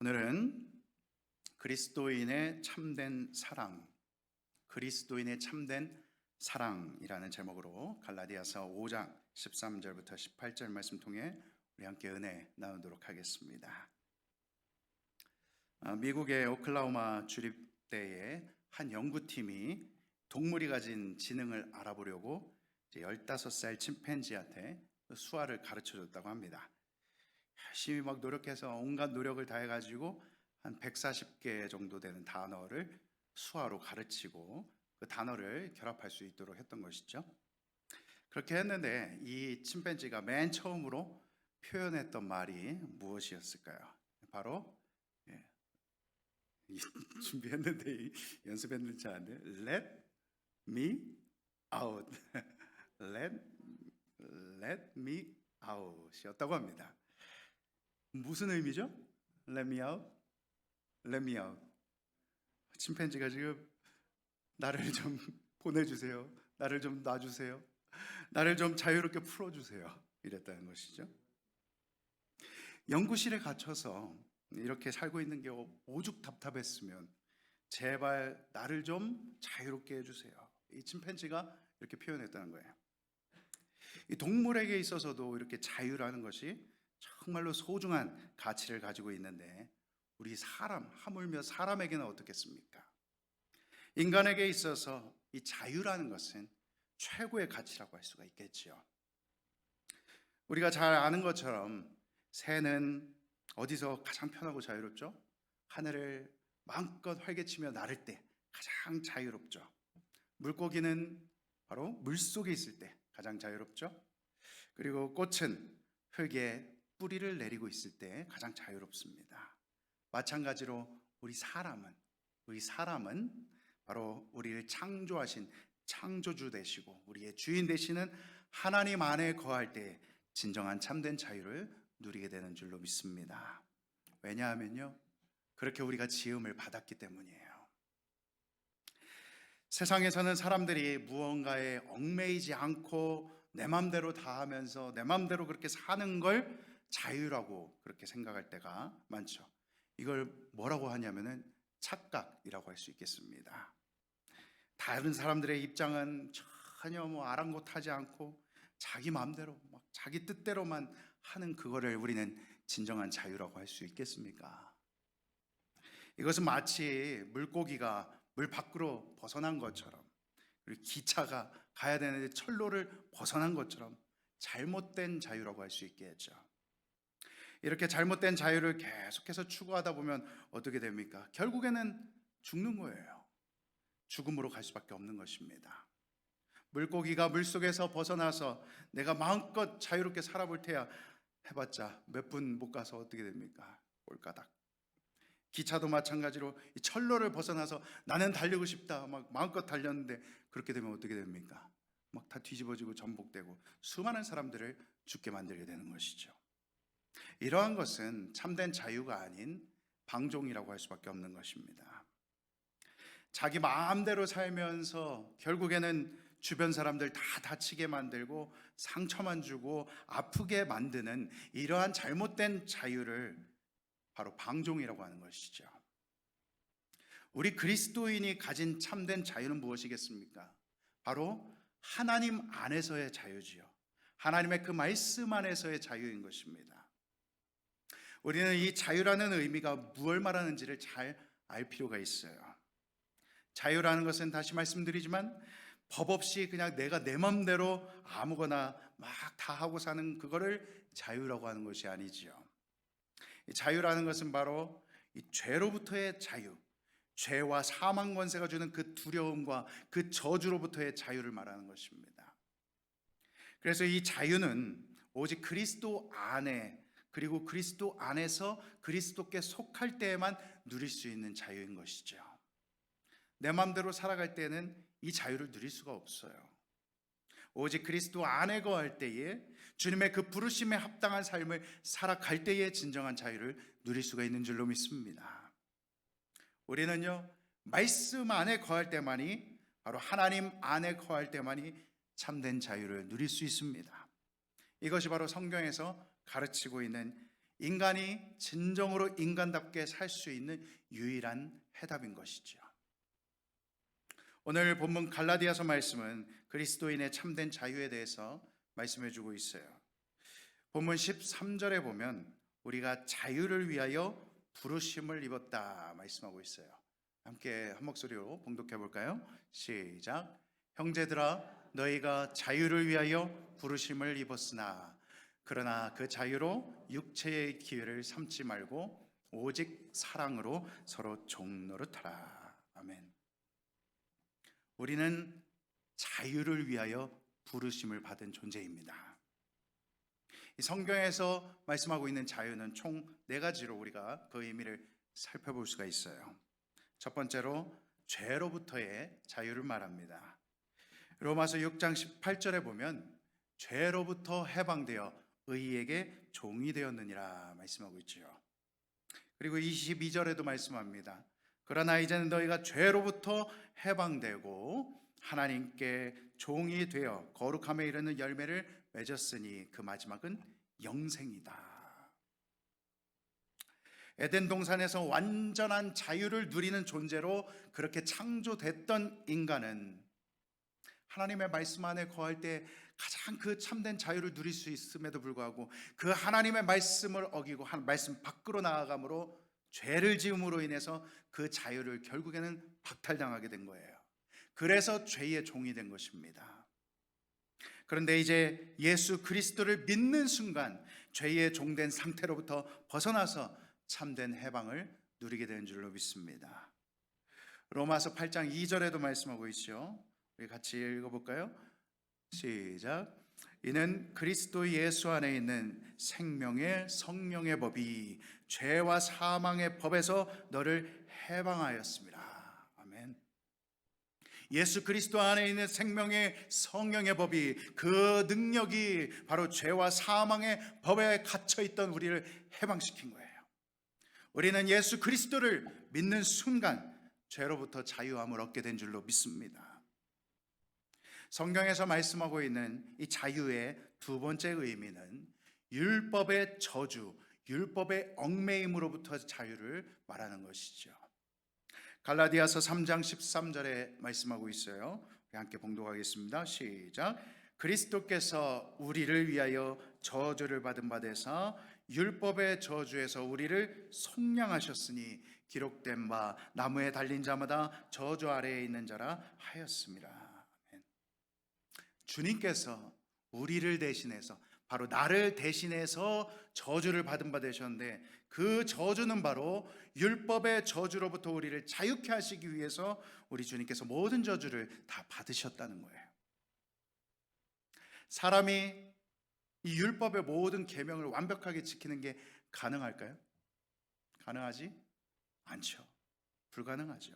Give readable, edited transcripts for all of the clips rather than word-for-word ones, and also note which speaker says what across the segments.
Speaker 1: 오늘은 그리스도인의 참된 사랑, 그리스도인의 참된 사랑이라는 제목으로 갈라디아서 5장 13절부터 18절 말씀 통해 우리 함께 은혜 나누도록 하겠습니다. 미국의 오클라호마 주립대의 한 연구팀이 동물이 가진 지능을 알아보려고 15살 침팬지한테 수화를 가르쳐줬다고 합니다. 열심히 막 노력해서 온갖 노력을 다해가지고 한 140개 정도 되는 단어를 수화로 가르치고 그 단어를 결합할 수 있도록 했던 것이죠. 그렇게 했는데 이 침팬지가 맨 처음으로 표현했던 말이 무엇이었을까요? 바로 준비했는데 연습했는지 아는데 Let me out. Let me out이었다고 합니다. 무슨 의미죠? Let me out? Let me out. 침팬지가 지금 나를 좀 보내주세요. 나를 좀 놔주세요. 나를 좀 자유롭게 풀어주세요. 이랬다는 것이죠. 연구실에 갇혀서 이렇게 살고 있는 게 오죽 답답했으면 제발 나를 좀 자유롭게 해주세요. 이 침팬지가 이렇게 표현했다는 거예요. 이 동물에게 있어서도 이렇게 자유라는 것이 정말로 소중한 가치를 가지고 있는데 우리 사람, 하물며 사람에게는 어떻겠습니까? 인간에게 있어서 이 자유라는 것은 최고의 가치라고 할 수가 있겠지요. 우리가 잘 아는 것처럼 새는 어디서 가장 편하고 자유롭죠? 하늘을 마음껏 활개치며 나를 때 가장 자유롭죠. 물고기는 바로 물속에 있을 때 가장 자유롭죠. 그리고 꽃은 흙에 뿌리를 내리고 있을 때 가장 자유롭습니다. 마찬가지로 우리 사람은 바로 우리를 창조하신 창조주 되시고 우리의 주인 되시는 하나님 안에 거할 때 진정한 참된 자유를 누리게 되는 줄로 믿습니다. 왜냐하면요, 그렇게 우리가 지음을 받았기 때문이에요. 세상에서는 사람들이 무언가에 얽매이지 않고 내 맘대로 다 하면서 내 맘대로 그렇게 사는 걸 자유라고 그렇게 생각할 때가 많죠. 이걸 뭐라고 하냐면은 착각이라고 할 수 있겠습니다. 다른 사람들의 입장은 전혀 아랑곳하지 않고 자기 마음대로 막 자기 뜻대로만 하는 그거를 우리는 진정한 자유라고 할 수 있겠습니까? 이것은 마치 물고기가 물 밖으로 벗어난 것처럼, 그리고 기차가 가야 되는데 철로를 벗어난 것처럼 잘못된 자유라고 할 수 있겠죠. 이렇게 잘못된 자유를 계속해서 추구하다 보면 어떻게 됩니까? 결국에는 죽는 거예요. 죽음으로 갈 수밖에 없는 것입니다. 물고기가 물속에서 벗어나서 내가 마음껏 자유롭게 살아볼 테야 해봤자 몇 분 못 가서 어떻게 됩니까? 꼴까닥. 기차도 마찬가지로 이 철로를 벗어나서 나는 달리고 싶다 막 마음껏 달렸는데 그렇게 되면 어떻게 됩니까? 막 다 뒤집어지고 전복되고 수많은 사람들을 죽게 만들게 되는 것이죠. 이러한 것은 참된 자유가 아닌 방종이라고 할 수밖에 없는 것입니다. 자기 마음대로 살면서 결국에는 주변 사람들 다 다치게 만들고 상처만 주고 아프게 만드는 이러한 잘못된 자유를 바로 방종이라고 하는 것이죠. 우리 그리스도인이 가진 참된 자유는 무엇이겠습니까? 바로 하나님 안에서의 자유지요. 하나님의 그 말씀 안에서의 자유인 것입니다. 우리는 이 자유라는 의미가 무엇을 말하는지를 잘 알 필요가 있어요. 자유라는 것은 다시 말씀드리지만 법 없이 그냥 내가 내 맘대로 아무거나 막 다 하고 사는 그거를 자유라고 하는 것이 아니지요. 자유라는 것은 바로 이 죄로부터의 자유, 죄와 사망 권세가 주는 그 두려움과 그 저주로부터의 자유를 말하는 것입니다. 그래서 이 자유는 오직 그리스도 안에, 그리고 그리스도 안에서 그리스도께 속할 때에만 누릴 수 있는 자유인 것이죠. 내 마음대로 살아갈 때는 이 자유를 누릴 수가 없어요. 오직 그리스도 안에 거할 때에 주님의 그 부르심에 합당한 삶을 살아갈 때에 진정한 자유를 누릴 수가 있는 줄로 믿습니다. 우리는요, 말씀 안에 거할 때만이, 바로 하나님 안에 거할 때만이 참된 자유를 누릴 수 있습니다. 이것이 바로 성경에서 가르치고 있는 인간이 진정으로 인간답게 살 수 있는 유일한 해답인 것이죠. 오늘 본문 갈라디아서 말씀은 그리스도인의 참된 자유에 대해서 말씀해 주고 있어요. 본문 13절에 보면 우리가 자유를 위하여 부르심을 입었다 말씀하고 있어요. 함께 한 목소리로 봉독해 볼까요? 시작. 형제들아 너희가 자유를 위하여 부르심을 입었으나 그러나 그 자유로 육체의 기회를 삼지 말고 오직 사랑으로 서로 종노릇하라. 아멘. 우리는 자유를 위하여 부르심을 받은 존재입니다. 이 성경에서 말씀하고 있는 자유는 총 4가지로 우리가 그 의미를 살펴볼 수가 있어요. 첫 번째로 죄로부터의 자유를 말합니다. 로마서 6장 18절에 보면 죄로부터 해방되어 의에게 종이 되었느니라 말씀하고 있죠. 그리고 22절에도 말씀합니다. 그러나 이제는 너희가 죄로부터 해방되고 하나님께 종이 되어 거룩함에 이르는 열매를 맺었으니 그 마지막은 영생이다. 에덴 동산에서 완전한 자유를 누리는 존재로 그렇게 창조됐던 인간은 하나님의 말씀 안에 거할 때 가장 그 참된 자유를 누릴 수 있음에도 불구하고 그 하나님의 말씀을 어기고 말씀 밖으로 나아감으로 죄를 지음으로 인해서 그 자유를 결국에는 박탈당하게 된 거예요. 그래서 죄의 종이 된 것입니다. 그런데 이제 예수 그리스도를 믿는 순간 죄의 종된 상태로부터 벗어나서 참된 해방을 누리게 되는 줄로 믿습니다. 로마서 8장 2절에도 말씀하고 있죠. 우리 같이 읽어볼까요? 시작. 이는 그리스도 예수 안에 있는 생명의 성령의 법이 죄와 사망의 법에서 너를 해방하였습니다. 아멘. 예수 그리스도 안에 있는 생명의 성령의 법이, 그 능력이 바로 죄와 사망의 법에 갇혀있던 우리를 해방시킨 거예요. 우리는 예수 그리스도를 믿는 순간 죄로부터 자유함을 얻게 된 줄로 믿습니다. 성경에서 말씀하고 있는 이 자유의 두 번째 의미는 율법의 저주, 율법의 얽매임으로부터 자유를 말하는 것이죠. 갈라디아서 3장 13절에 말씀하고 있어요. 우리 함께 봉독하겠습니다. 시작. 그리스도께서 우리를 위하여 저주를 받은 바 되사 율법의 저주에서 우리를 속량하셨으니 기록된 바 나무에 달린 자마다 저주 아래에 있는 자라 하였습니다. 주님께서 우리를 대신해서, 바로 나를 대신해서 저주를 받은 바 되셨는데, 그 저주는 바로 율법의 저주로부터 우리를 자유케 하시기 위해서 우리 주님께서 모든 저주를 다 받으셨다는 거예요. 사람이 이 율법의 모든 계명을 완벽하게 지키는 게 가능할까요? 가능하지 않죠. 불가능하죠.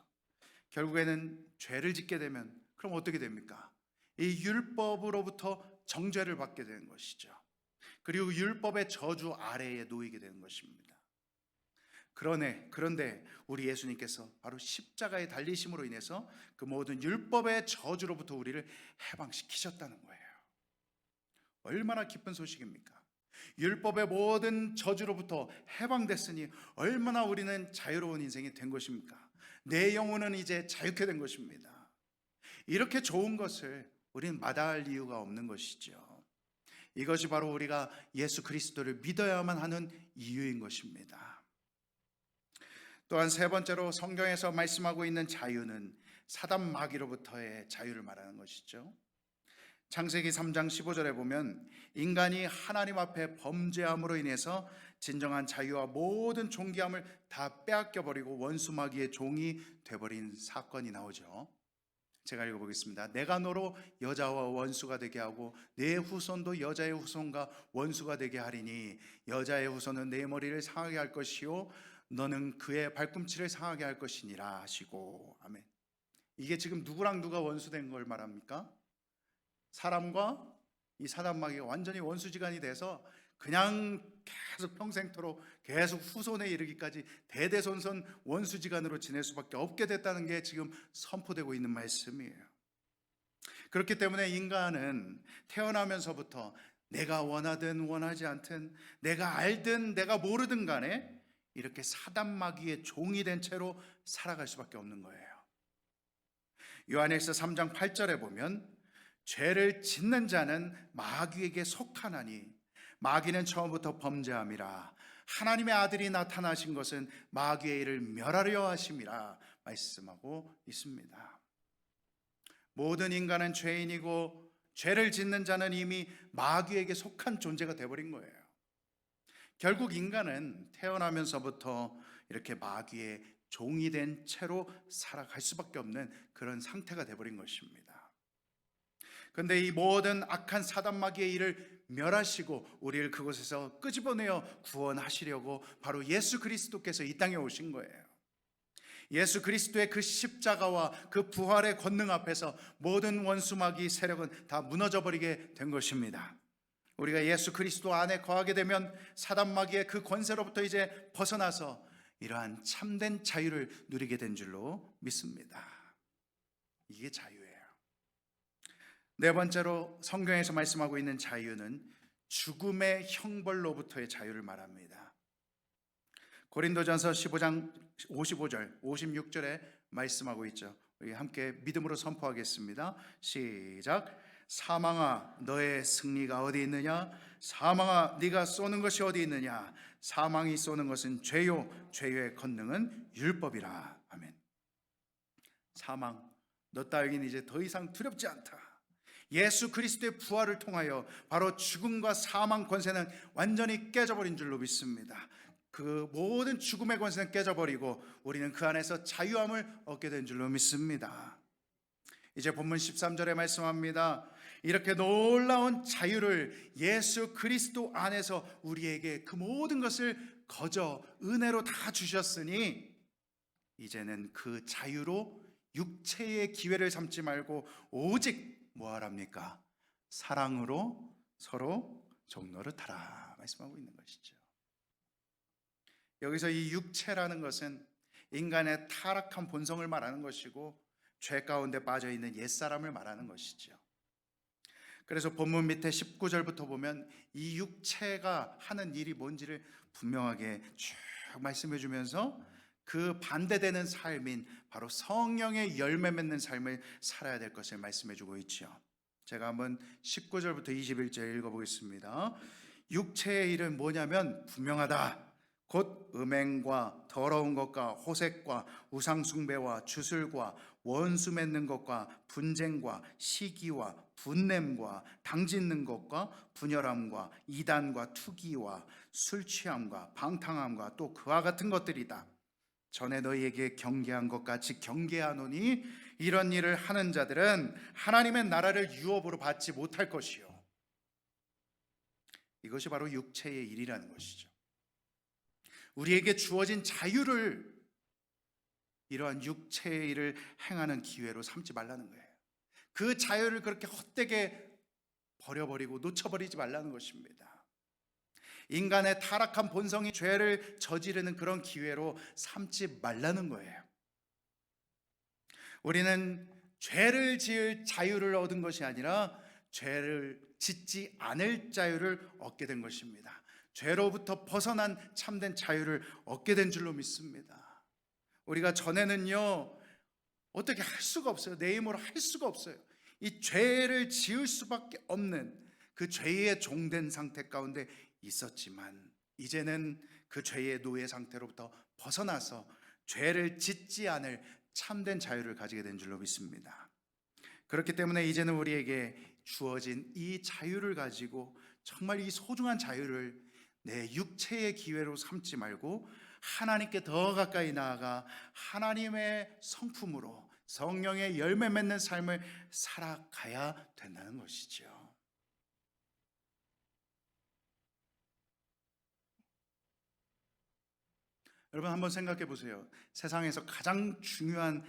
Speaker 1: 결국에는 죄를 짓게 되면 그럼 어떻게 됩니까? 이 율법으로부터 정죄를 받게 되는 것이죠. 그리고 율법의 저주 아래에 놓이게 되는 것입니다. 그런데 우리 예수님께서 바로 십자가에 달리심으로 인해서 그 모든 율법의 저주로부터 우리를 해방시키셨다는 거예요. 얼마나 기쁜 소식입니까? 율법의 모든 저주로부터 해방됐으니 얼마나 우리는 자유로운 인생이 된 것입니까? 내 영혼은 이제 자유케 된 것입니다. 이렇게 좋은 것을 우리는 마다할 이유가 없는 것이죠. 이것이 바로 우리가 예수 그리스도를 믿어야만 하는 이유인 것입니다. 또한 세 번째로 성경에서 말씀하고 있는 자유는 사단 마귀로부터의 자유를 말하는 것이죠. 창세기 3장 15절에 보면 인간이 하나님 앞에 범죄함으로 인해서 진정한 자유와 모든 존귀함을 다 빼앗겨 버리고 원수 마귀의 종이 되어버린 사건이 나오죠. 제가 읽어보겠습니다. 내가 너로 여자와 원수가 되게 하고 내 후손도 여자의 후손과 원수가 되게 하리니 여자의 후손은 내 머리를 상하게 할 것이요 너는 그의 발꿈치를 상하게 할 것이니라 하시고. 아멘. 이게 지금 누구랑 누가 원수된 걸 말합니까? 사람과 이 사단 마귀가 완전히 원수지간이 돼서 그냥 계속 평생토록 계속 후손에 이르기까지 대대손손 원수지간으로 지낼 수밖에 없게 됐다는 게 지금 선포되고 있는 말씀이에요. 그렇기 때문에 인간은 태어나면서부터 내가 원하든 원하지 않든, 내가 알든 내가 모르든 간에 이렇게 사단 마귀의 종이 된 채로 살아갈 수밖에 없는 거예요. 요한일서 3장 8절에 보면 죄를 짓는 자는 마귀에게 속하나니 마귀는 처음부터 범죄함이라 하나님의 아들이 나타나신 것은 마귀의 일을 멸하려 하심이라 말씀하고 있습니다. 모든 인간은 죄인이고 죄를 짓는 자는 이미 마귀에게 속한 존재가 되어버린 거예요. 결국 인간은 태어나면서부터 이렇게 마귀의 종이 된 채로 살아갈 수밖에 없는 그런 상태가 되어버린 것입니다. 그런데 이 모든 악한 사단 마귀의 일을 멸하시고 우리를 그곳에서 끄집어내어 구원하시려고 바로 예수 그리스도께서 이 땅에 오신 거예요. 예수 그리스도의 그 십자가와 그 부활의 권능 앞에서 모든 원수 마귀 세력은 다 무너져 버리게 된 것입니다. 우리가 예수 그리스도 안에 거하게 되면 사단 마귀의 그 권세로부터 이제 벗어나서 이러한 참된 자유를 누리게 된 줄로 믿습니다. 이게 자유예요. 네 번째로 성경에서 말씀하고 있는 자유는 죽음의 형벌로부터의 자유를 말합니다. 고린도전서 15장 55절 56절에 말씀하고 있죠. 우리 함께 믿음으로 선포하겠습니다. 시작. 사망아 너의 승리가 어디 있느냐? 사망아 네가 쏘는 것이 어디 있느냐? 사망이 쏘는 것은 죄요 죄의 권능은 율법이라. 아멘. 사망, 너 따위는 이제 더 이상 두렵지 않다. 예수 그리스도의 부활을 통하여 바로 죽음과 사망 권세는 완전히 깨져버린 줄로 믿습니다. 그 모든 죽음의 권세는 깨져버리고 우리는 그 안에서 자유함을 얻게 된 줄로 믿습니다. 이제 본문 13절에 말씀합니다. 이렇게 놀라운 자유를 예수 그리스도 안에서 우리에게 그 모든 것을 거저 은혜로 다 주셨으니 이제는 그 자유로 육체의 기회를 삼지 말고 오직 뭐하랍니까? 사랑으로 서로 종노릇하라 말씀하고 있는 것이죠. 여기서 이 육체라는 것은 인간의 타락한 본성을 말하는 것이고 죄 가운데 빠져있는 옛사람을 말하는 것이죠. 그래서 본문 밑에 19절부터 보면 이 육체가 하는 일이 뭔지를 분명하게 쭉 말씀해 주면서 그 반대되는 삶인 바로 성령의 열매 맺는 삶을 살아야 될 것을 말씀해 주고 있죠. 제가 한번 19절부터 21절 읽어보겠습니다. 육체의 일은 뭐냐면 분명하다. 곧 음행과 더러운 것과 호색과 우상숭배와 주술과 원수 맺는 것과 분쟁과 시기와 분냄과 당짓는 것과 분열함과 이단과 투기와 술취함과 방탕함과 또 그와 같은 것들이다. 전에 너희에게 경계한 것 같이 경계하노니 이런 일을 하는 자들은 하나님의 나라를 유업으로 받지 못할 것이요. 이것이 바로 육체의 일이라는 것이죠. 우리에게 주어진 자유를 이러한 육체의 일을 행하는 기회로 삼지 말라는 거예요. 그 자유를 그렇게 헛되게 버려버리고 놓쳐버리지 말라는 것입니다. 인간의 타락한 본성이 죄를 저지르는 그런 기회로 삼지 말라는 거예요. 우리는 죄를 지을 자유를 얻은 것이 아니라 죄를 짓지 않을 자유를 얻게 된 것입니다. 죄로부터 벗어난 참된 자유를 얻게 된 줄로 믿습니다. 우리가 전에는요 어떻게 할 수가 없어요. 내 힘으로 할 수가 없어요. 이 죄를 지을 수밖에 없는 그 죄의 종된 상태 가운데 있었지만 이제는 그 죄의 노예 상태로부터 벗어나서 죄를 짓지 않을 참된 자유를 가지게 된 줄로 믿습니다. 그렇기 때문에 이제는 우리에게 주어진 이 자유를 가지고 정말 이 소중한 자유를 내 육체의 기회로 삼지 말고 하나님께 더 가까이 나아가 하나님의 성품으로 성령의 열매 맺는 삶을 살아가야 된다는 것이죠. 여러분 한번 생각해 보세요. 세상에서 가장 중요한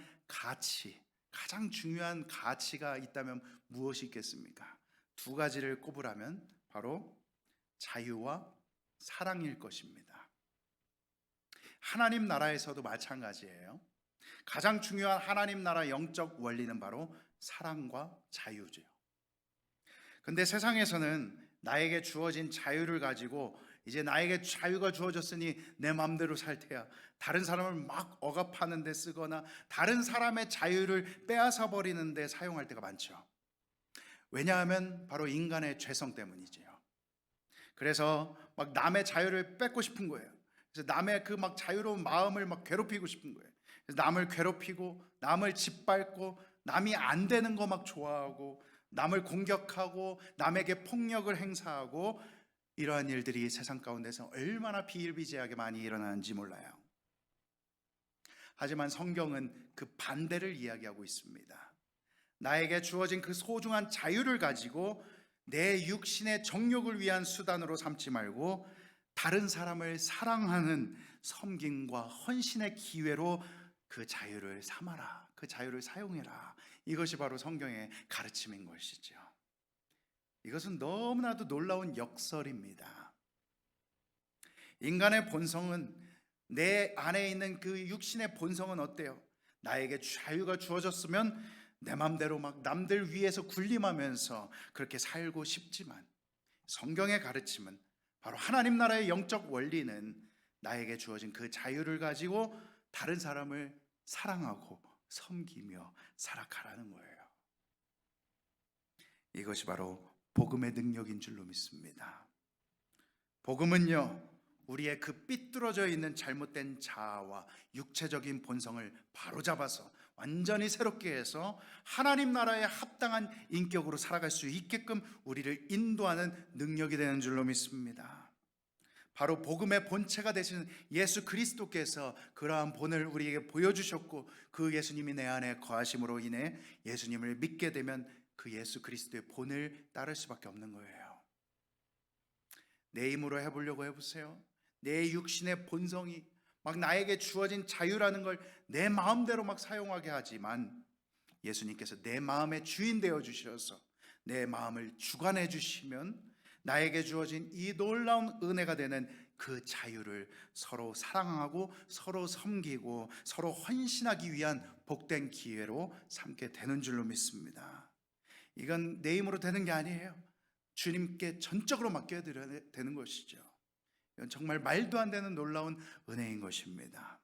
Speaker 1: 가치가 있다면 무엇이 있겠습니까? 두 가지를 꼽으라면 바로 자유와 사랑일 것입니다. 하나님 나라에서도 마찬가지예요. 가장 중요한 하나님 나라 영적 원리는 바로 사랑과 자유죠. 근데 세상에서는 나에게 주어진 자유를 가지고 이제 나에게 자유가 주어졌으니 내 마음대로 살 테야. 다른 사람을 막 억압하는 데 쓰거나 다른 사람의 자유를 빼앗아 버리는 데 사용할 때가 많죠. 왜냐하면 바로 인간의 죄성 때문이지요. 그래서 막 남의 자유를 뺏고 싶은 거예요. 그래서 남의 그 막 자유로운 마음을 막 괴롭히고 싶은 거예요. 그래서 남을 괴롭히고 남을 짓밟고 남이 안 되는 거 막 좋아하고 남을 공격하고 남에게 폭력을 행사하고 이러한 일들이 세상 가운데서 얼마나 비일비재하게 많이 일어나는지 몰라요. 하지만 성경은 그 반대를 이야기하고 있습니다. 나에게 주어진 그 소중한 자유를 가지고 내 육신의 정욕을 위한 수단으로 삼지 말고 다른 사람을 사랑하는 섬김과 헌신의 기회로 그 자유를 삼아라. 그 자유를 사용해라. 이것이 바로 성경의 가르침인 것이죠. 이것은 너무나도 놀라운 역설입니다. 인간의 본성은, 내 안에 있는 그 육신의 본성은 어때요? 나에게 자유가 주어졌으면 내 맘대로 막 남들 위해서 군림하면서 그렇게 살고 싶지만, 성경의 가르침은, 바로 하나님 나라의 영적 원리는 나에게 주어진 그 자유를 가지고 다른 사람을 사랑하고 섬기며 살아가라는 거예요. 이것이 바로 복음의 능력인 줄로 믿습니다. 복음은요, 우리의 그 삐뚤어져 있는 잘못된 자아와 육체적인 본성을 바로잡아서 완전히 새롭게 해서 하나님 나라에 합당한 인격으로 살아갈 수 있게끔 우리를 인도하는 능력이 되는 줄로 믿습니다. 바로 복음의 본체가 되시는 예수 그리스도께서 그러한 본을 우리에게 보여주셨고, 그 예수님이 내 안에 거하심으로 인해 예수님을 믿게 되면 그 예수 그리스도의 본을 따를 수밖에 없는 거예요. 내 힘으로 해보려고 해보세요. 내 육신의 본성이 막 나에게 주어진 자유라는 걸 내 마음대로 막 사용하게 하지만, 예수님께서 내 마음의 주인 되어 주셔서 내 마음을 주관해 주시면 나에게 주어진 이 놀라운 은혜가 되는 그 자유를 서로 사랑하고 서로 섬기고 서로 헌신하기 위한 복된 기회로 삼게 되는 줄로 믿습니다. 이건 내 힘으로 되는 게 아니에요. 주님께 전적으로 맡겨드려야 되는 것이죠. 이건 정말 말도 안 되는 놀라운 은혜인 것입니다.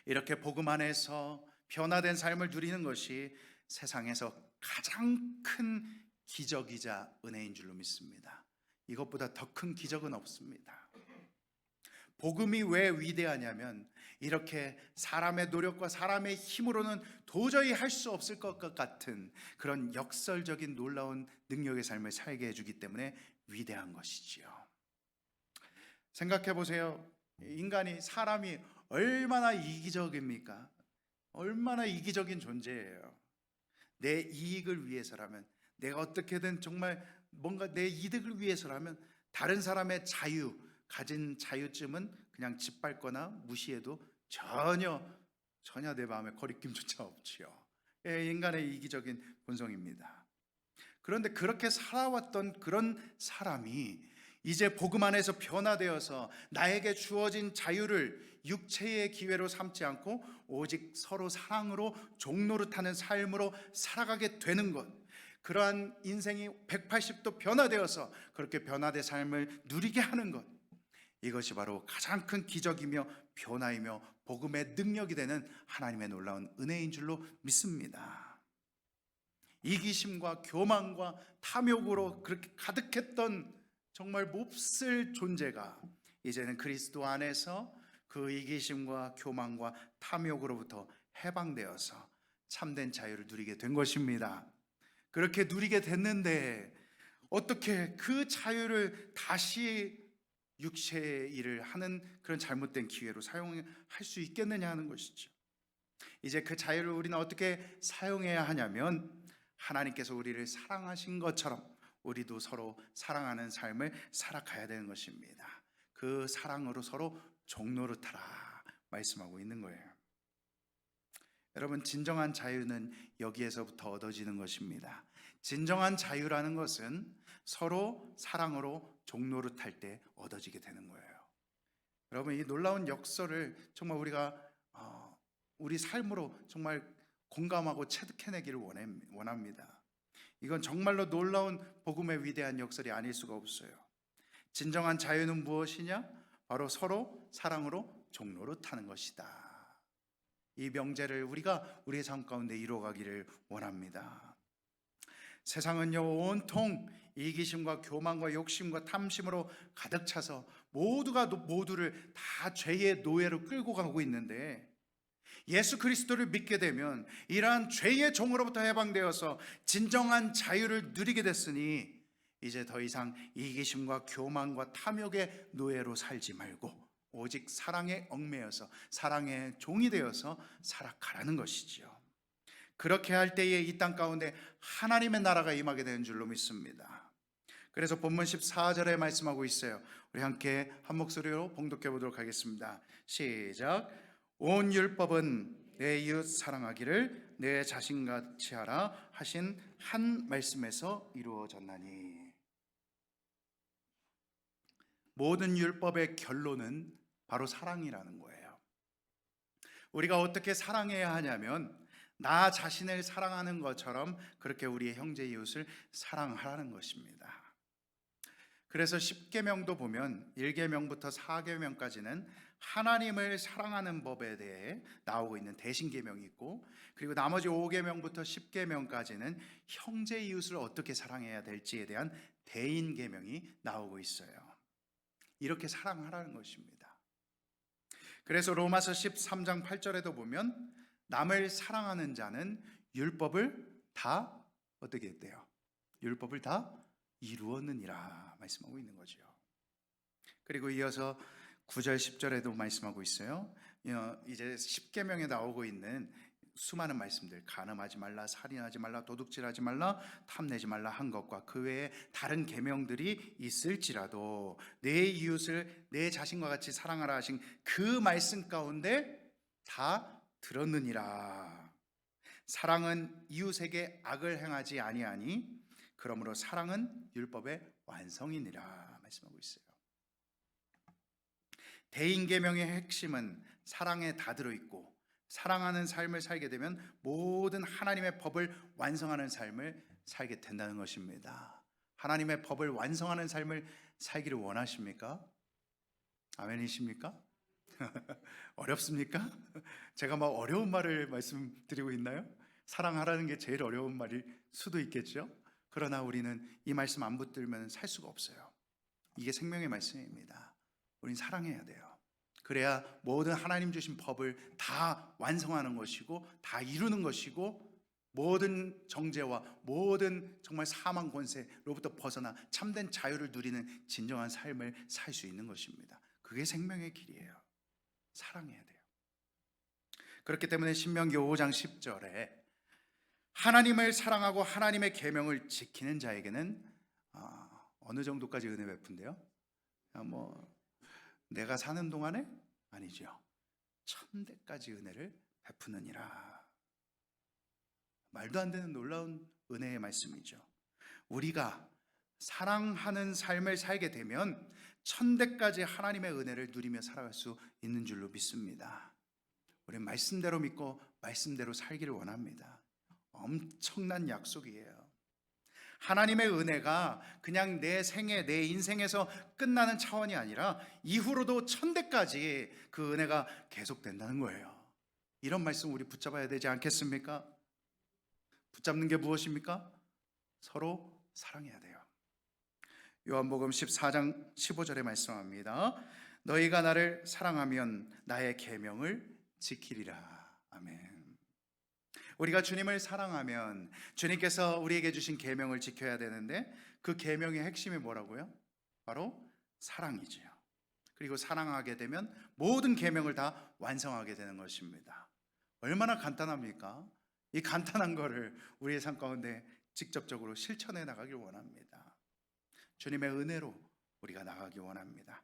Speaker 1: 이렇게 복음 안에서 변화된 삶을 누리는 것이 세상에서 가장 큰 기적이자 은혜인 줄로 믿습니다. 이것보다 더 큰 기적은 없습니다. 복음이 왜 위대하냐면, 이렇게 사람의 노력과 사람의 힘으로는 도저히 할 수 없을 것 같은 그런 역설적인 놀라운 능력의 삶을 살게 해주기 때문에 위대한 것이지요. 생각해 보세요. 인간이, 사람이 얼마나 이기적입니까? 얼마나 이기적인 존재예요. 내 이익을 위해서라면, 내가 어떻게든 정말 뭔가 내 이득을 위해서라면 다른 사람의 자유, 가진 자유쯤은 그냥 짓밟거나 무시해도 전혀 내 마음에 거리낌조차 없지요. 인간의 이기적인 본성입니다. 그런데 그렇게 살아왔던 그런 사람이 이제 복음 안에서 변화되어서 나에게 주어진 자유를 육체의 기회로 삼지 않고 오직 서로 사랑으로 종노릇하는 삶으로 살아가게 되는 것, 그러한 인생이 180도 변화되어서 그렇게 변화된 삶을 누리게 하는 것, 이것이 바로 가장 큰 기적이며 변화이며 복음의 능력이 되는 하나님의 놀라운 은혜인 줄로 믿습니다. 이기심과 교만과 탐욕으로 그렇게 가득했던 정말 몹쓸 존재가 이제는 그리스도 안에서 그 이기심과 교만과 탐욕으로부터 해방되어서 참된 자유를 누리게 된 것입니다. 그렇게 누리게 됐는데 어떻게 그 자유를 다시 육체의 일을 하는 그런 잘못된 기회로 사용할 수 있겠느냐 하는 것이죠. 이제 그 자유를 우리는 어떻게 사용해야 하냐면, 하나님께서 우리를 사랑하신 것처럼 우리도 서로 사랑하는 삶을 살아가야 되는 것입니다. 그 사랑으로 서로 종노릇하라 말씀하고 있는 거예요. 여러분, 진정한 자유는 여기에서부터 얻어지는 것입니다. 진정한 자유라는 것은 서로 사랑으로 종노릇할 때 얻어지게 되는 거예요. 여러분, 이 놀라운 역설을 정말 우리가 우리 삶으로 정말 공감하고 체득해내기를 원합니다. 이건 정말로 놀라운 복음의 위대한 역설이 아닐 수가 없어요. 진정한 자유는 무엇이냐? 바로 서로 사랑으로 종로로 타는 것이다. 이 명제를 우리가 우리의 삶 가운데 이루어가기를 원합니다. 세상은요, 온통 이기심과 교만과 욕심과 탐심으로 가득 차서 모두가 모두를 다 죄의 노예로 끌고 가고 있는데, 예수 그리스도를 믿게 되면 이러한 죄의 종으로부터 해방되어서 진정한 자유를 누리게 됐으니 이제 더 이상 이기심과 교만과 탐욕의 노예로 살지 말고 오직 사랑에 얽매여서 사랑의 종이 되어서 살아가라는 것이지요. 그렇게 할 때에 이 땅 가운데 하나님의 나라가 임하게 되는 줄로 믿습니다. 그래서 본문 14절에 말씀하고 있어요. 우리 함께 한 목소리로 봉독해 보도록 하겠습니다. 시작. 온 율법은 내 이웃 사랑하기를 내 자신같이 하라 하신 한 말씀에서 이루어졌나니. 모든 율법의 결론은 바로 사랑이라는 거예요. 우리가 어떻게 사랑해야 하냐면 나 자신을 사랑하는 것처럼 그렇게 우리의 형제 이웃을 사랑하라는 것입니다. 그래서 10계명도 보면 1계명부터 4계명까지는 하나님을 사랑하는 법에 대해 나오고 있는 대신계명이 있고, 그리고 나머지 5계명부터 10계명까지는 형제 이웃을 어떻게 사랑해야 될지에 대한 대인계명이 나오고 있어요. 이렇게 사랑하라는 것입니다. 그래서 로마서 13장 8절에도 보면 남을 사랑하는 자는 율법을 다 어떻게 했대요? 율법을 다 이루었느니라 말씀하고 있는 거죠. 그리고 이어서 9절 10절에도 말씀하고 있어요. 이제 10계명에 나오고 있는 수많은 말씀들, 간음하지 말라, 살인하지 말라, 도둑질하지 말라, 탐내지 말라 한 것과 그 외에 다른 계명들이 있을지라도 내 이웃을 내 자신과 같이 사랑하라 하신 그 말씀 가운데 다 들었느니라. 사랑은 이웃에게 악을 행하지 아니하니 그러므로 사랑은 율법의 완성이니라 말씀하고 있어요. 대인계명의 핵심은 사랑에 다 들어있고, 사랑하는 삶을 살게 되면 모든 하나님의 법을 완성하는 삶을 살게 된다는 것입니다. 하나님의 법을 완성하는 삶을 살기를 원하십니까? 아멘이십니까? 어렵습니까? 제가 막 어려운 말을 말씀드리고 있나요? 사랑하라는 게 제일 어려운 말일 수도 있겠죠. 그러나 우리는 이 말씀 안 붙들면 살 수가 없어요. 이게 생명의 말씀입니다. 우린 사랑해야 돼요. 그래야 모든 하나님 주신 법을 다 완성하는 것이고 다 이루는 것이고 모든 정죄와 모든 정말 사망 권세로부터 벗어나 참된 자유를 누리는 진정한 삶을 살 수 있는 것입니다. 그게 생명의 길이에요. 사랑해야 돼요. 그렇기 때문에 신명기 5장 10절에 하나님을 사랑하고 하나님의 계명을 지키는 자에게는 어느 정도까지 은혜 베푼대요? 내가 사는 동안에? 아니죠. 천대까지 은혜를 베푸느니라. 말도 안 되는 놀라운 은혜의 말씀이죠. 우리가 사랑하는 삶을 살게 되면 천대까지 하나님의 은혜를 누리며 살아갈 수 있는 줄로 믿습니다. 우리는 말씀대로 믿고 말씀대로 살기를 원합니다. 엄청난 약속이에요. 하나님의 은혜가 그냥 내 생애, 내 인생에서 끝나는 차원이 아니라 이후로도 천대까지 그 은혜가 계속된다는 거예요. 이런 말씀 우리 붙잡아야 되지 않겠습니까? 붙잡는 게 무엇입니까? 서로 사랑해야 돼요. 요한복음 14장 15절에 말씀합니다. 너희가 나를 사랑하면 나의 계명을 지키리라. 아멘. 우리가 주님을 사랑하면 주님께서 우리에게 주신 계명을 지켜야 되는데 그 계명의 핵심이 뭐라고요? 바로 사랑이죠. 그리고 사랑하게 되면 모든 계명을 다 완성하게 되는 것입니다. 얼마나 간단합니까? 이 간단한 거를 우리의 삶 가운데 직접적으로 실천해 나가길 원합니다. 주님의 은혜로 우리가 나가기 원합니다.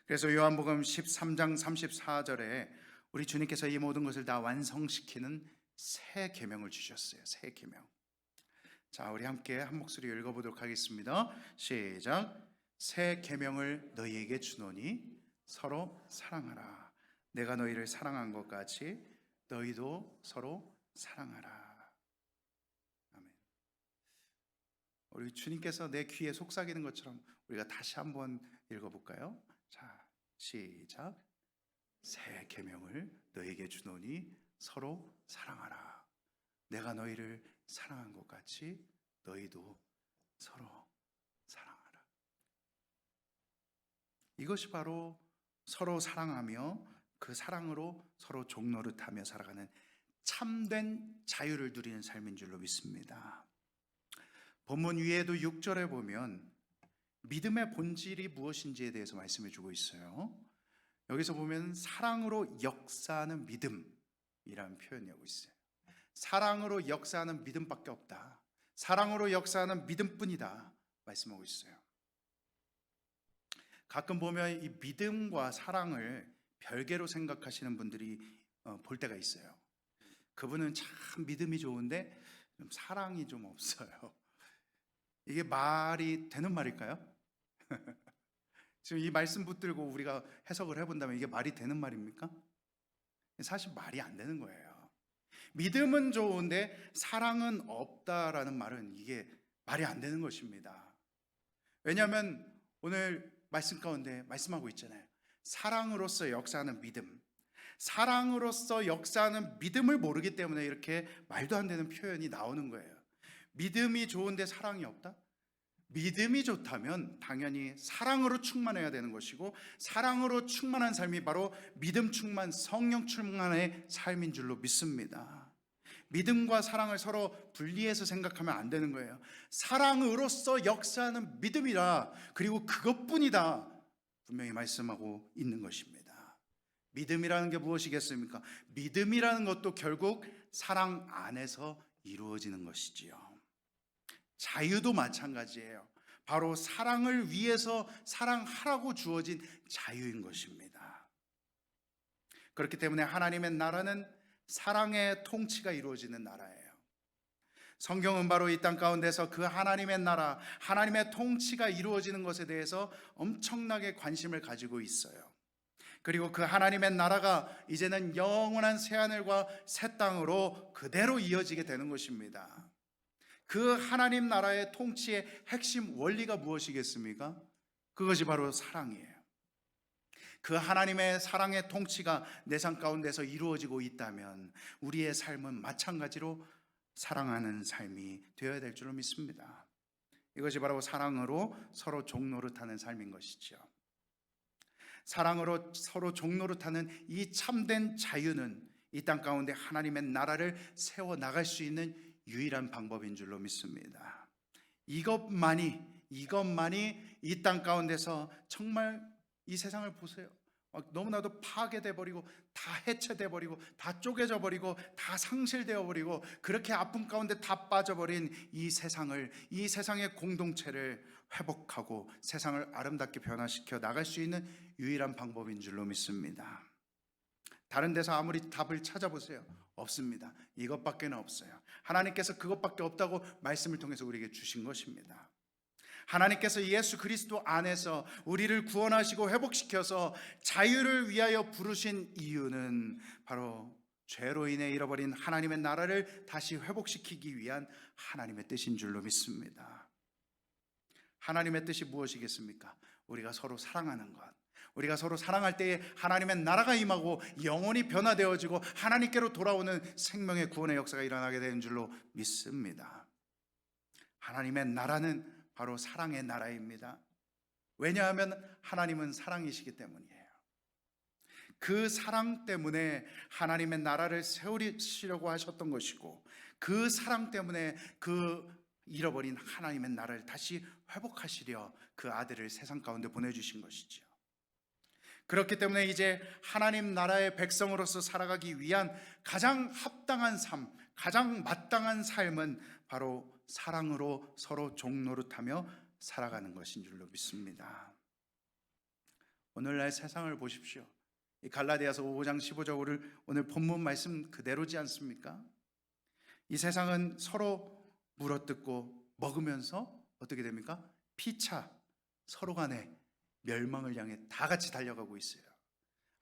Speaker 1: 그래서 요한복음 13장 34절에 우리 주님께서 이 모든 것을 다 완성시키는 새 계명을 주셨어요. 새 계명. 자, 우리 함께 한 목소리 읽어보도록 하겠습니다. 시작. 새 계명을 너희에게 주노니 서로 사랑하라. 내가 너희를 사랑한 것 같이 너희도 서로 사랑하라. 아멘. 우리 주님께서 내 귀에 속삭이는 것처럼 우리가 다시 한번 읽어볼까요? 자, 시작. 새 계명을 너에게 주노니 서로 사랑하라. 내가 너희를 사랑한 것 같이 너희도 서로 사랑하라. 이것이 바로 서로 사랑하며 그 사랑으로 서로 종노릇하며 살아가는 참된 자유를 누리는 삶인 줄로 믿습니다. 본문 위에도 6절에 보면 믿음의 본질이 무엇인지에 대해서 말씀해 주고 있어요. 여기서 보면 사랑으로 역사하는 믿음이라는 표현이 하고 있어요. 사랑으로 역사하는 믿음밖에 없다. 사랑으로 역사하는 믿음뿐이다 말씀하고 있어요. 가끔 보면 이 믿음과 사랑을 별개로 생각하시는 분들이 볼 때가 있어요. 그분은 참 믿음이 좋은데 좀 사랑이 좀 없어요. 이게 말이 되는 말일까요? 지금 이 말씀 붙들고 우리가 해석을 해본다면 이게 말이 되는 말입니까? 사실 말이 안 되는 거예요. 믿음은 좋은데 사랑은 없다라는 말은 이게 말이 안 되는 것입니다. 왜냐하면 오늘 말씀 가운데 말씀하고 있잖아요. 사랑으로서 역사하는 믿음, 사랑으로서 역사하는 믿음을 모르기 때문에 이렇게 말도 안 되는 표현이 나오는 거예요. 믿음이 좋은데 사랑이 없다? 믿음이 좋다면 당연히 사랑으로 충만해야 되는 것이고, 사랑으로 충만한 삶이 바로 믿음 충만, 성령 충만의 삶인 줄로 믿습니다. 믿음과 사랑을 서로 분리해서 생각하면 안 되는 거예요. 사랑으로서 역사하는 믿음이라, 그리고 그것뿐이다 분명히 말씀하고 있는 것입니다. 믿음이라는 게 무엇이겠습니까? 믿음이라는 것도 결국 사랑 안에서 이루어지는 것이지요. 자유도 마찬가지예요. 바로 사랑을 위해서 사랑하라고 주어진 자유인 것입니다. 그렇기 때문에 하나님의 나라는 사랑의 통치가 이루어지는 나라예요. 성경은 바로 이 땅 가운데서 그 하나님의 나라, 하나님의 통치가 이루어지는 것에 대해서 엄청나게 관심을 가지고 있어요. 그리고 그 하나님의 나라가 이제는 영원한 새하늘과 새 땅으로 그대로 이어지게 되는 것입니다. 그 하나님 나라의 통치의 핵심 원리가 무엇이겠습니까? 그것이 바로 사랑이에요. 그 하나님의 사랑의 통치가 내 삶 가운데서 이루어지고 있다면 우리의 삶은 마찬가지로 사랑하는 삶이 되어야 될 줄로 믿습니다. 이것이 바로 사랑으로 서로 종노릇하는 삶인 것이죠. 사랑으로 서로 종노릇하는 이 참된 자유는 이 땅 가운데 하나님의 나라를 세워 나갈 수 있는 유일한 방법인 줄로 믿습니다. 이것만이 이 땅 가운데서 정말 이 세상을 보세요. 너무나도 파괴돼 버리고 다 해체돼 버리고 다 쪼개져 버리고 다 상실되어 버리고 그렇게 아픔 가운데 다 빠져버린 이 세상의 공동체를 회복하고 세상을 아름답게 변화시켜 나갈 수 있는 유일한 방법인 줄로 믿습니다. 다른 데서 아무리 답을 찾아보세요. 없습니다. 이것밖에는 없어요. 하나님께서 그것밖에 없다고 말씀을 통해서 우리에게 주신 것입니다. 하나님께서 예수 그리스도 안에서 우리를 구원하시고 회복시켜서 자유를 위하여 부르신 이유는 바로 죄로 인해 잃어버린 하나님의 나라를 다시 회복시키기 위한 하나님의 뜻인 줄로 믿습니다. 하나님의 뜻이 무엇이겠습니까? 우리가 서로 사랑하는 것. 우리가 서로 사랑할 때에 하나님의 나라가 임하고 영혼이 변화되어지고 하나님께로 돌아오는 생명의 구원의 역사가 일어나게 되는 줄로 믿습니다. 하나님의 나라는 바로 사랑의 나라입니다. 왜냐하면 하나님은 사랑이시기 때문이에요. 그 사랑 때문에 하나님의 나라를 세우시려고 하셨던 것이고, 그 사랑 때문에 그 잃어버린 하나님의 나라를 다시 회복하시려 그 아들을 세상 가운데 보내주신 것이죠. 그렇기 때문에 이제 하나님 나라의 백성으로서 살아가기 위한 가장 합당한 삶, 가장 마땅한 삶은 바로 사랑으로 서로 종노릇하며 살아가는 것인 줄로 믿습니다. 오늘날 세상을 보십시오. 이 갈라디아서 5장 15절을 오늘 본문 말씀 그대로지 않습니까? 이 세상은 서로 물어뜯고 먹으면서 어떻게 됩니까? 피차 서로 간에 멸망을 향해 다 같이 달려가고 있어요.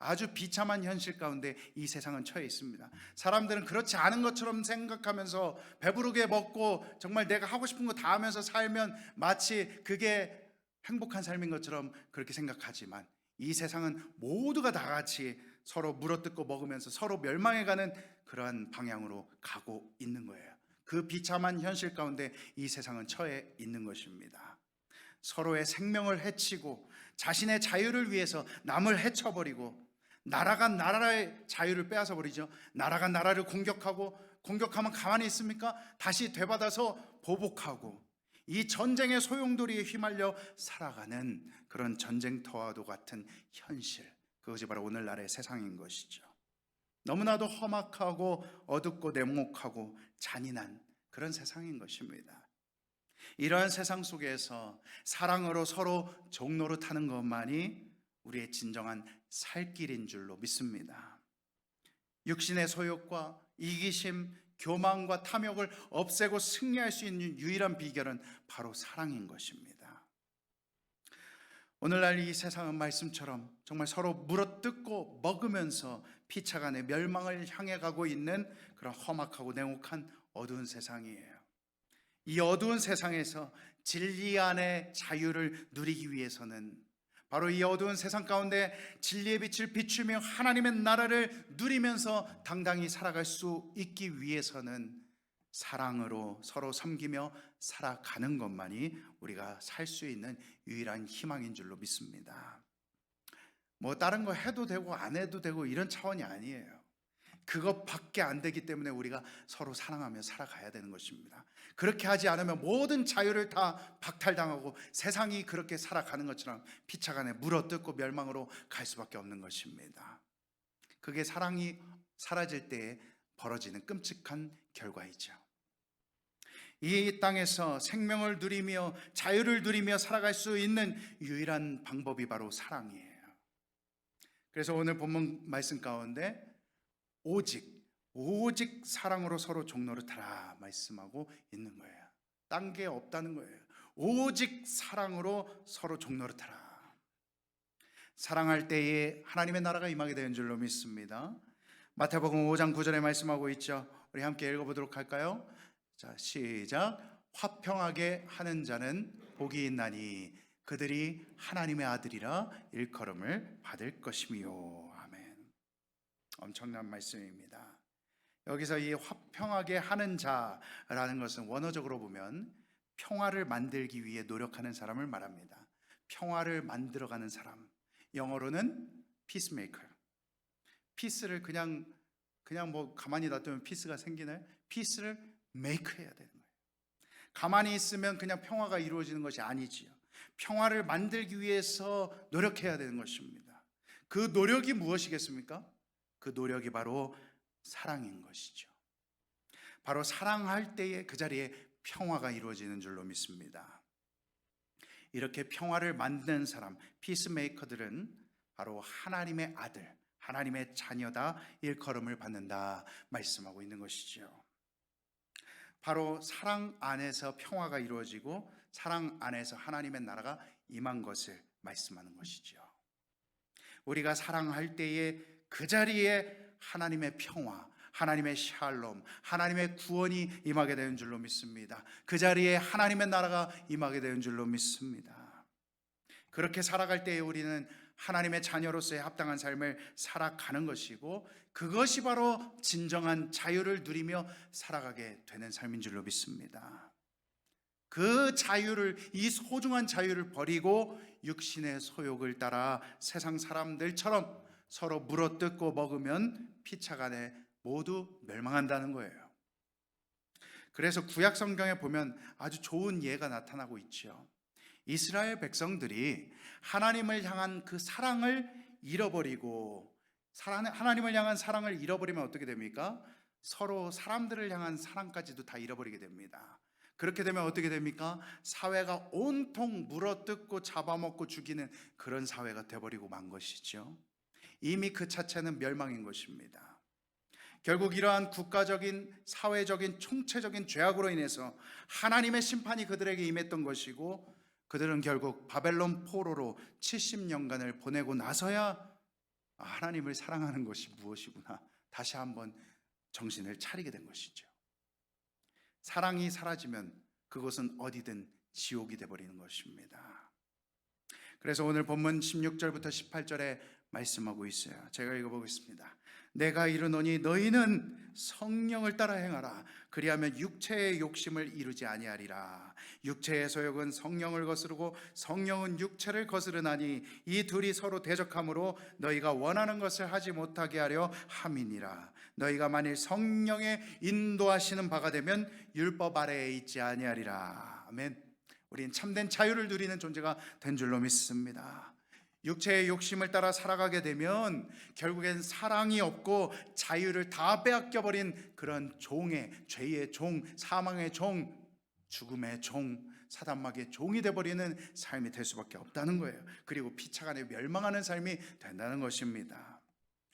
Speaker 1: 아주 비참한 현실 가운데 이 세상은 처해 있습니다. 사람들은 그렇지 않은 것처럼 생각하면서 배부르게 먹고 정말 내가 하고 싶은 거 다 하면서 살면 마치 그게 행복한 삶인 것처럼 그렇게 생각하지만, 이 세상은 모두가 다 같이 서로 물어뜯고 먹으면서 서로 멸망해가는 그러한 방향으로 가고 있는 거예요. 그 비참한 현실 가운데 이 세상은 처해 있는 것입니다. 서로의 생명을 해치고 자신의 자유를 위해서 남을 해쳐버리고, 나라가 나라의 자유를 빼앗아 버리죠. 나라가 나라를 공격하면 가만히 있습니까? 다시 되받아서 보복하고, 이 전쟁의 소용돌이에 휘말려 살아가는 그런 전쟁터와도 같은 현실, 그것이 바로 오늘날의 세상인 것이죠. 너무나도 험악하고 어둡고 냉혹하고 잔인한 그런 세상인 것입니다. 이러한 세상 속에서 사랑으로 서로 종노릇하는 것만이 우리의 진정한 살 길인 줄로 믿습니다. 육신의 소욕과 이기심, 교만과 탐욕을 없애고 승리할 수 있는 유일한 비결은 바로 사랑인 것입니다. 오늘날 이 세상은 말씀처럼 정말 서로 물어뜯고 먹으면서 피차간의 멸망을 향해 가고 있는 그런 험악하고 냉혹한 어두운 세상이에요. 이 어두운 세상에서 진리 안의 자유를 누리기 위해서는, 바로 이 어두운 세상 가운데 진리의 빛을 비추며 하나님의 나라를 누리면서 당당히 살아갈 수 있기 위해서는 사랑으로 서로 섬기며 살아가는 것만이 우리가 살 수 있는 유일한 희망인 줄로 믿습니다. 뭐 다른 거 해도 되고 안 해도 되고 이런 차원이 아니에요. 그것밖에 안 되기 때문에 우리가 서로 사랑하며 살아가야 되는 것입니다. 그렇게 하지 않으면 모든 자유를 다 박탈당하고 세상이 그렇게 살아가는 것처럼 피차간에 물어뜯고 멸망으로 갈 수밖에 없는 것입니다. 그게 사랑이 사라질 때에 벌어지는 끔찍한 결과이죠. 이 땅에서 생명을 누리며 자유를 누리며 살아갈 수 있는 유일한 방법이 바로 사랑이에요. 그래서 오늘 본문 말씀 가운데 오직 사랑으로 서로 종노릇하라 말씀하고 있는 거예요. 딴 게 없다는 거예요. 오직 사랑으로 서로 종노릇하라. 사랑할 때에 하나님의 나라가 임하게 되는 줄로 믿습니다. 마태복음 5장 9절에 말씀하고 있죠. 우리 함께 읽어보도록 할까요? 자, 시작. 화평하게 하는 자는 복이 있나니 그들이 하나님의 아들이라 일컬음을 받을 것이미요. 아멘. 엄청난 말씀입니다. 여기서 이 화평하게 하는 자라는 것은 원어적으로 보면 평화를 만들기 위해 노력하는 사람을 말합니다. 평화를 만들어가는 사람, 영어로는 peacemaker. 피스를 그냥 뭐 가만히 놔두면 피스가 생기나요? 피스를 make 해야 되는 거예요. 가만히 있으면 그냥 평화가 이루어지는 것이 아니지요. 평화를 만들기 위해서 노력해야 되는 것입니다. 그 노력이 무엇이겠습니까? 그 노력이 바로 사랑인 것이죠. 바로 사랑할 때에 그 자리에 평화가 이루어지는 줄로 믿습니다. 이렇게 평화를 만드는 사람, 피스메이커들은 바로 하나님의 아들, 하나님의 자녀다 일컬음을 받는다 말씀하고 있는 것이죠. 바로 사랑 안에서 평화가 이루어지고 사랑 안에서 하나님의 나라가 임한 것을 말씀하는 것이죠. 우리가 사랑할 때에 그 자리에 하나님의 평화, 하나님의 샬롬, 하나님의 구원이 임하게 되는 줄로 믿습니다. 그 자리에 하나님의 나라가 임하게 되는 줄로 믿습니다. 그렇게 살아갈 때에 우리는 하나님의 자녀로서의 합당한 삶을 살아가는 것이고, 그것이 바로 진정한 자유를 누리며 살아가게 되는 삶인 줄로 믿습니다. 그 자유를, 이 소중한 자유를 버리고 육신의 소욕을 따라 세상 사람들처럼 서로 물어뜯고 먹으면 피차간에 모두 멸망한다는 거예요. 그래서 구약 성경에 보면 아주 좋은 예가 나타나고 있죠. 이스라엘 백성들이 하나님을 향한 그 사랑을 잃어버리고, 하나님을 향한 사랑을 잃어버리면 어떻게 됩니까? 서로 사람들을 향한 사랑까지도 다 잃어버리게 됩니다. 그렇게 되면 어떻게 됩니까? 사회가 온통 물어뜯고 잡아먹고 죽이는 그런 사회가 되어버리고 만 것이죠. 이미 그 자체는 멸망인 것입니다. 결국 이러한 국가적인, 사회적인, 총체적인 죄악으로 인해서 하나님의 심판이 그들에게 임했던 것이고, 그들은 결국 바벨론 포로로 70년간을 보내고 나서야 하나님을 사랑하는 것이 무엇이구나 다시 한번 정신을 차리게 된 것이죠. 사랑이 사라지면 그것은 어디든 지옥이 되어버리는 것입니다. 그래서 오늘 본문 16절부터 18절에 말씀하고 있어요. 제가 읽어보겠습니다. 내가 이르노니 너희는 성령을 따라 행하라. 그리하면 육체의 욕심을 이루지 아니하리라. 육체의 소욕은 성령을 거스르고 성령은 육체를 거스르나니 이 둘이 서로 대적하므로 너희가 원하는 것을 하지 못하게 하려 함이니라. 너희가 만일 성령의 인도하시는 바가 되면 율법 아래에 있지 아니하리라. 아멘. 우린 참된 자유를 누리는 존재가 된 줄로 믿습니다. 육체의 욕심을 따라 살아가게 되면 결국엔 사랑이 없고 자유를 다 빼앗겨버린 그런 종의, 죄의 종, 사망의 종, 죽음의 종, 사단마귀의 종이 되어버리는 삶이 될 수밖에 없다는 거예요. 그리고 피차간에 멸망하는 삶이 된다는 것입니다.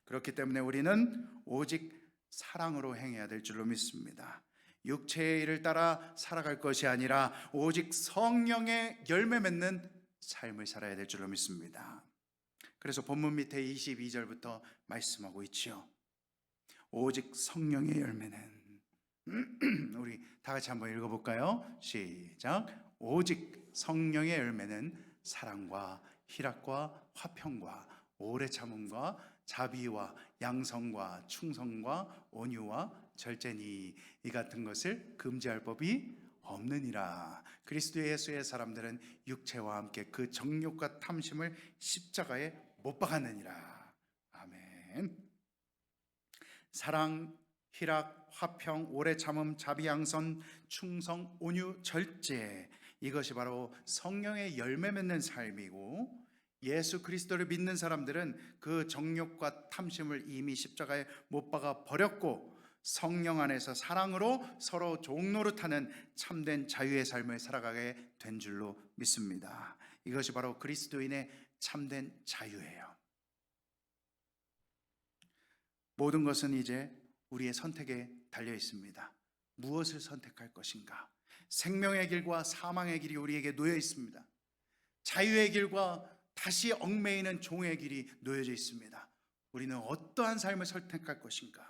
Speaker 1: 그렇기 때문에 우리는 오직 사랑으로 행해야 될 줄로 믿습니다. 육체의 일을 따라 살아갈 것이 아니라 오직 성령의 열매 맺는 삶을 살아야 될 줄로 믿습니다. 그래서 본문 밑에 22절부터 말씀하고 있지요. 오직 성령의 열매는 우리 다 같이 한번 읽어볼까요? 시작. 오직 성령의 열매는 사랑과 희락과 화평과 오래 참음과 자비와 양성과 충성과 온유와 절제니 이 같은 것을 금지할 법이 없느니라. 그리스도 예수의 사람들은 육체와 함께 그 정욕과 탐심을 십자가에 못 박았느니라. 아멘. 사랑, 희락, 화평, 오래 참음, 자비, 양선, 충성, 온유, 절제, 이것이 바로 성령의 열매 맺는 삶이고, 예수 그리스도를 믿는 사람들은 그 정욕과 탐심을 이미 십자가에 못 박아 버렸고 성령 안에서 사랑으로 서로 종노릇하는 참된 자유의 삶을 살아가게 된 줄로 믿습니다. 이것이 바로 그리스도인의 참된 자유예요. 모든 것은 이제 우리의 선택에 달려 있습니다. 무엇을 선택할 것인가? 생명의 길과 사망의 길이 우리에게 놓여 있습니다. 자유의 길과 다시 얽매이는 종의 길이 놓여져 있습니다. 우리는 어떠한 삶을 선택할 것인가?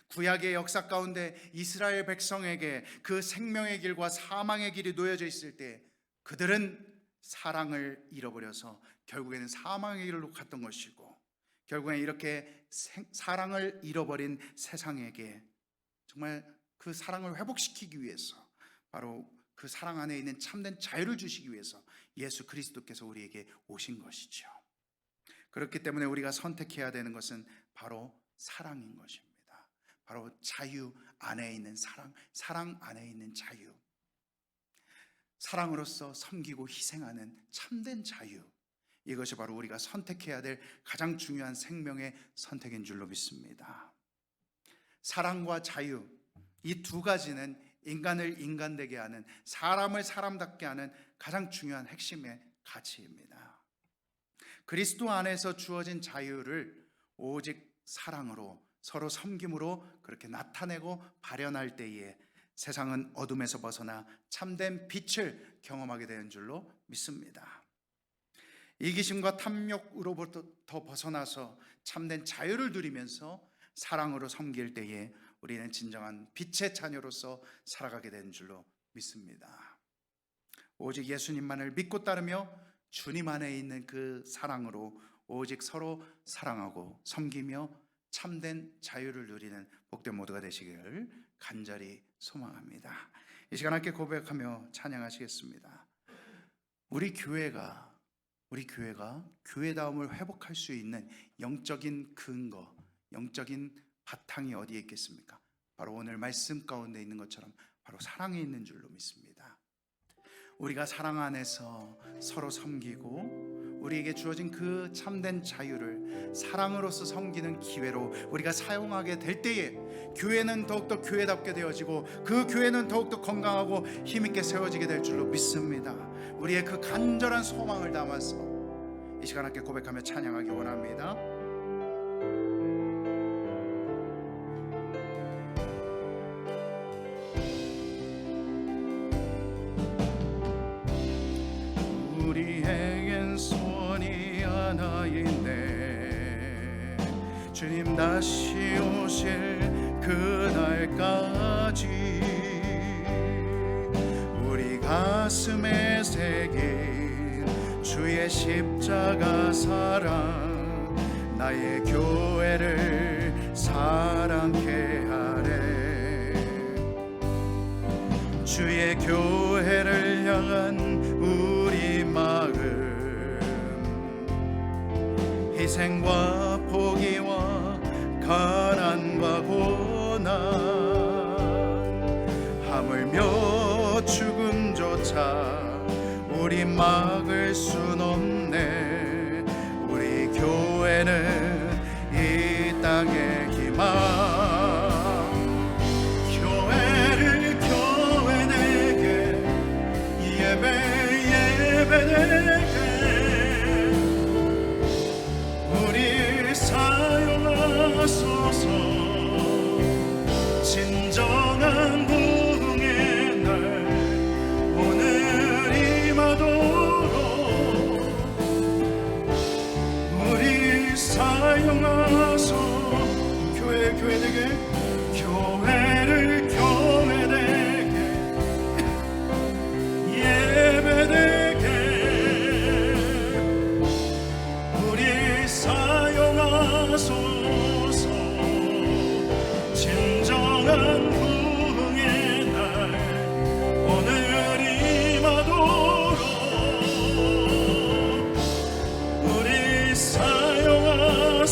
Speaker 1: 구약의 역사 가운데 이스라엘 백성에게 그 생명의 길과 사망의 길이 놓여져 있을 때 그들은 사랑을 잃어버려서 결국에는 사망의 길로 갔던 것이고, 결국엔 이렇게 사랑을 잃어버린 세상에게 정말 그 사랑을 회복시키기 위해서, 바로 그 사랑 안에 있는 참된 자유를 주시기 위해서 예수 그리스도께서 우리에게 오신 것이죠. 그렇기 때문에 우리가 선택해야 되는 것은 바로 사랑인 것입니다. 바로 자유 안에 있는 사랑, 사랑 안에 있는 자유, 사랑으로서 섬기고 희생하는 참된 자유, 이것이 바로 우리가 선택해야 될 가장 중요한 생명의 선택인 줄로 믿습니다. 사랑과 자유, 이 두 가지는 인간을 인간되게 하는, 사람을 사람답게 하는 가장 중요한 핵심의 가치입니다. 그리스도 안에서 주어진 자유를 오직 사랑으로, 서로 섬김으로 그렇게 나타내고 발현할 때에 세상은 어둠에서 벗어나 참된 빛을 경험하게 되는 줄로 믿습니다. 이기심과 탐욕으로부터 벗어나서 참된 자유를 누리면서 사랑으로 섬길 때에 우리는 진정한 빛의 자녀로서 살아가게 되는 줄로 믿습니다. 오직 예수님만을 믿고 따르며 주님 안에 있는 그 사랑으로 오직 서로 사랑하고 섬기며 참된 자유를 누리는 복된 모두가 되시기를 간절히 소망합니다. 이 시간 함께 고백하며 찬양하시겠습니다. 우리 교회가 교회다움을 회복할 수 있는 영적인 근거, 영적인 바탕이 어디에 있겠습니까? 바로 오늘 말씀 가운데 있는 것처럼 바로 사랑에 있는 줄로 믿습니다. 우리가 사랑 안에서 서로 섬기고 우리에게 주어진 그 참된 자유를 사랑으로서 섬기는 기회로 우리가 사용하게 될 때에 교회는 더욱더 교회답게 되어지고 그 교회는 더욱더 건강하고 힘있게 세워지게 될 줄로 믿습니다. 우리의 그 간절한 소망을 담아서 이 시간 함께 고백하며 찬양하기 원합니다. 우리에겐 소원이 하나 있네. 주님 다시 오실 그날까지 우리 가슴에 새긴 주의 십자가 사랑 나의 교회를 사랑케 하네. 주의 교회를 향한 우리 마음 희생과 포기와 가난과 고난 하물며 죽음조차 우리 막을 순 없네. 우리 교회는 이 땅의 희망 교회를 교회 내게 예배 내게 우리 사용하소서. 진정한 부흥의 날 오늘 임하도록 우리 사용하소. 교회 내게 교회를 교회 내게 예배 내게 우리 사용하소서. 진정한 부흥의 날 오늘 임하도록 우리 사용하소서.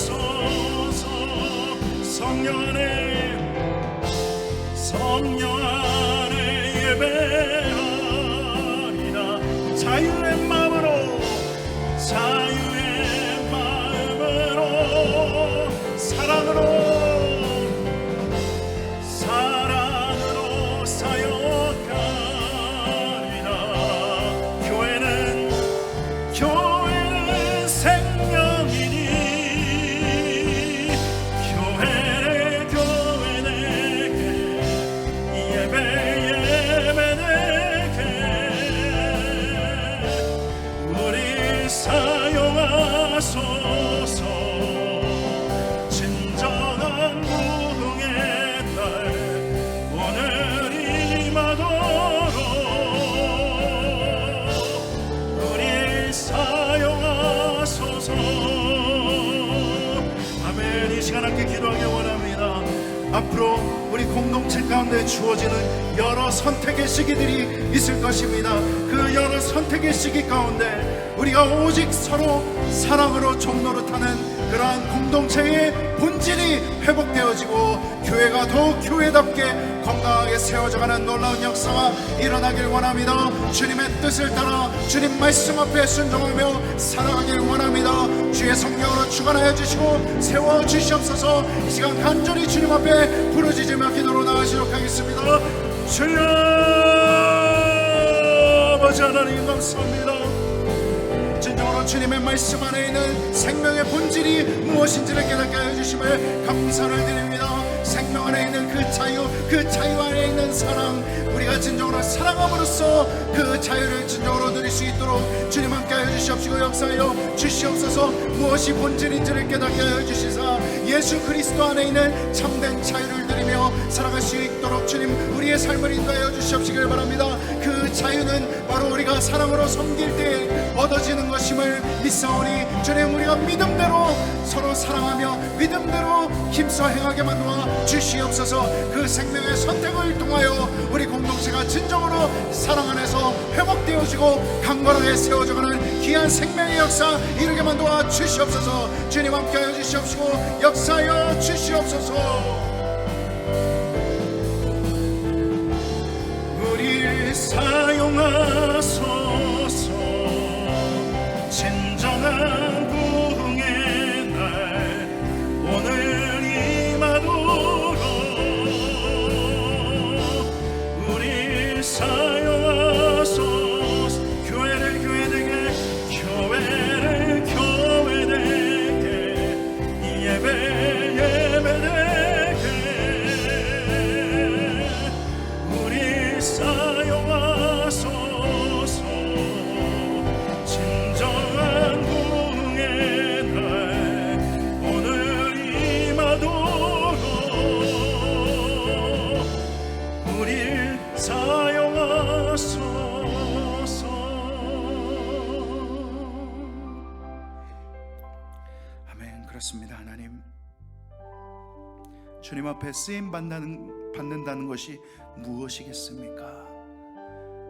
Speaker 1: 성령 안에 예배하리라. 자유의 마음으로 사랑으로 사역하리라. 교회는 생명이니 교회 내게 예배 내게 우리 사용하소서. 진정한 부흥의 날 오늘 임하도록 우리 사용하소서. 아멘. 이 시간 함께 기도하기 원합니다. 앞으로 우리 공동체 가운데 주어지는 여러 선택의 시기들이 있을 것입니다. 그 여러 선택의 시기 가운데 우리가 오직 서로 사랑으로 종노릇하는 그러한 공동체의 본질이 회복되어지고 교회가 더욱 교회답게 건강하게 세워져가는 놀라운 역사가 일어나길 원합니다. 주님의 뜻을 따라 주님 말씀 앞에 순종하며 살아가길 원합니다. 주의 성령으로 주관하여 주시고 세워주시옵소서. 이 시간 간절히 주님 앞에 부르짖으며 기도로 나가시도록 하겠습니다. 주여 아버지 하나님 감사합니다. 진정으로 주님의 말씀 안에 있는 생명의 본질이 무엇인지를 깨닫게 하여 주심을 감사를 드립니다. 생명 안에 있는 그 자유 안에 있는 사랑, 우리가 진정으로 사랑함으로써 그 자유를 진정으로 누릴 수 있도록 주님 함께 하여 주시옵시고 역사하여 주시옵소서. 무엇이 본질인지를 깨닫게 하여 주시사 예수 그리스도 안에 있는 참된 자유를 누리며 살아갈 수 있도록 주님 우리의 삶을 인도하여 주시옵시길 바랍니다. 그 자유는 바로 우리가 사랑으로 섬길 때 얻어지는 것임을 믿사오니 주님 우리가 믿음대로 서로 사랑하며 믿음대로 힘써 행하게 만들어 주시옵소서. 그 생명의 선택을 통하여 우리 공동체가 진정으로 사랑 안에서 회복되어지고 강건하게 세워져가는 귀한 생명의 역사 이루게 만들어 주시옵소서. 주님 함께하여 주시옵시고 역사하여 주시옵소서. 우리 사용하소서. 진정한 부흥의 날 오늘 임하도록 우리 사용하소서. 교회를 교회 되게 교회 되게 예배 주님 앞에 쓰임 받는다는 것이 무엇이겠습니까?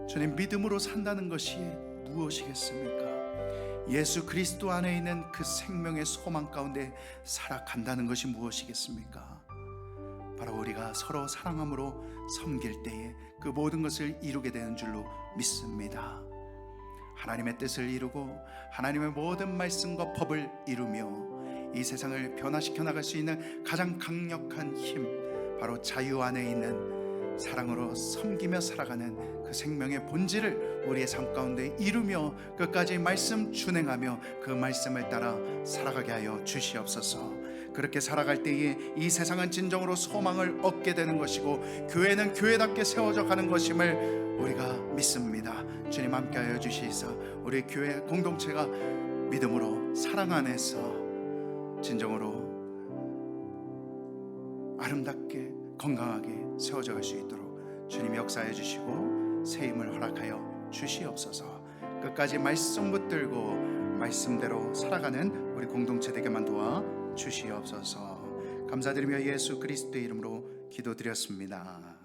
Speaker 1: 주님 믿음으로 산다는 것이 무엇이겠습니까? 예수 그리스도 안에 있는 그 생명의 소망 가운데 살아간다는 것이 무엇이겠습니까? 바로 우리가 서로 사랑함으로 섬길 때에 그 모든 것을 이루게 되는 줄로 믿습니다. 하나님의 뜻을 이루고 하나님의 모든 말씀과 법을 이루며 이 세상을 변화시켜 나갈 수 있는 가장 강력한 힘, 바로 자유 안에 있는 사랑으로 섬기며 살아가는 그 생명의 본질을 우리의 삶 가운데 이루며 끝까지 말씀 준행하며 그 말씀을 따라 살아가게 하여 주시옵소서. 그렇게 살아갈 때에 이 세상은 진정으로 소망을 얻게 되는 것이고 교회는 교회답게 세워져 가는 것임을 우리가 믿습니다. 주님 함께하여 주시사 우리 교회 공동체가 믿음으로 사랑 안에서 진정으로 아름답게 건강하게 세워져 갈 수 있도록 주님 역사해 주시고 새 힘을 허락하여 주시옵소서. 끝까지 말씀 붙들고 말씀대로 살아가는 우리 공동체 되게만 도와 주시옵소서. 감사드리며 예수 그리스도의 이름으로 기도드렸습니다.